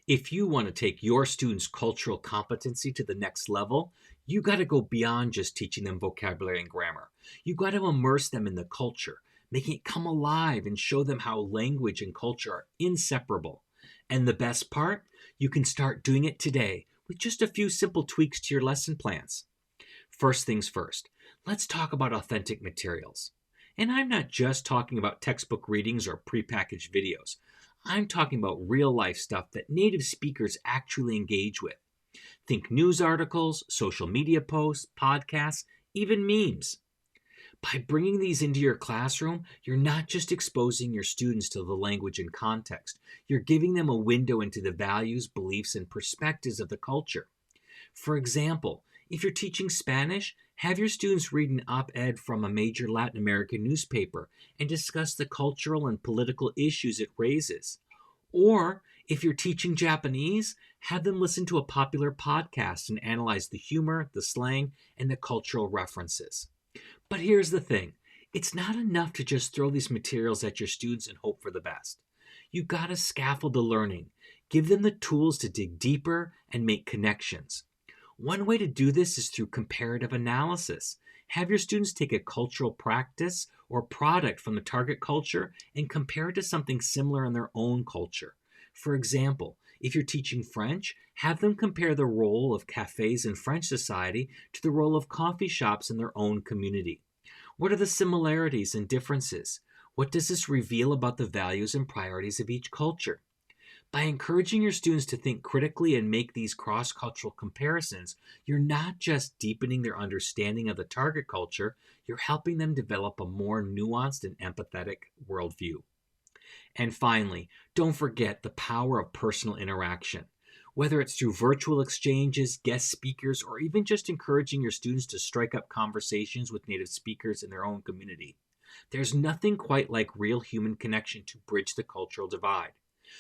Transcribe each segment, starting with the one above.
If you want to take your students' cultural competency to the next level, you got to go beyond just teaching them vocabulary and grammar. You got to immerse them in the culture, making it come alive and show them how language and culture are inseparable. And the best part, you can start doing it today with just a few simple tweaks to your lesson plans. First things first, let's talk about authentic materials. And I'm not just talking about textbook readings or prepackaged videos. I'm talking about real life stuff that native speakers actually engage with. Think news articles, social media posts, podcasts, even memes. By bringing these into your classroom, you're not just exposing your students to the language and context, you're giving them a window into the values, beliefs, and perspectives of the culture. For example, if you're teaching Spanish, have your students read an op-ed from a major Latin American newspaper and discuss the cultural and political issues it raises. Or, if you're teaching Japanese, have them listen to a popular podcast and analyze the humor, the slang, and the cultural references. But here's the thing, it's not enough to just throw these materials at your students and hope for the best. You gotta scaffold the learning, give them the tools to dig deeper and make connections. One way to do this is through comparative analysis. Have your students take a cultural practice or product from the target culture and compare it to something similar in their own culture. For example, if you're teaching French, have them compare the role of cafes in French society to the role of coffee shops in their own community. What are the similarities and differences? What does this reveal about the values and priorities of each culture? By encouraging your students to think critically and make these cross-cultural comparisons, you're not just deepening their understanding of the target culture, you're helping them develop a more nuanced and empathetic worldview. And finally, don't forget the power of personal interaction. Whether it's through virtual exchanges, guest speakers, or even just encouraging your students to strike up conversations with native speakers in their own community, there's nothing quite like real human connection to bridge the cultural divide.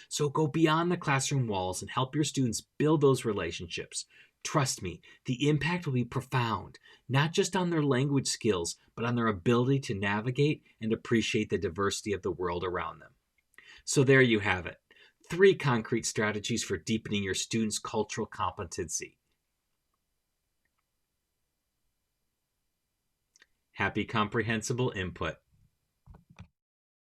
So go beyond the classroom walls and help your students build those relationships. Trust me, the impact will be profound, not just on their language skills, but on their ability to navigate and appreciate the diversity of the world around them. So there you have it, 3 concrete strategies for deepening your students' cultural competency. Happy comprehensible input.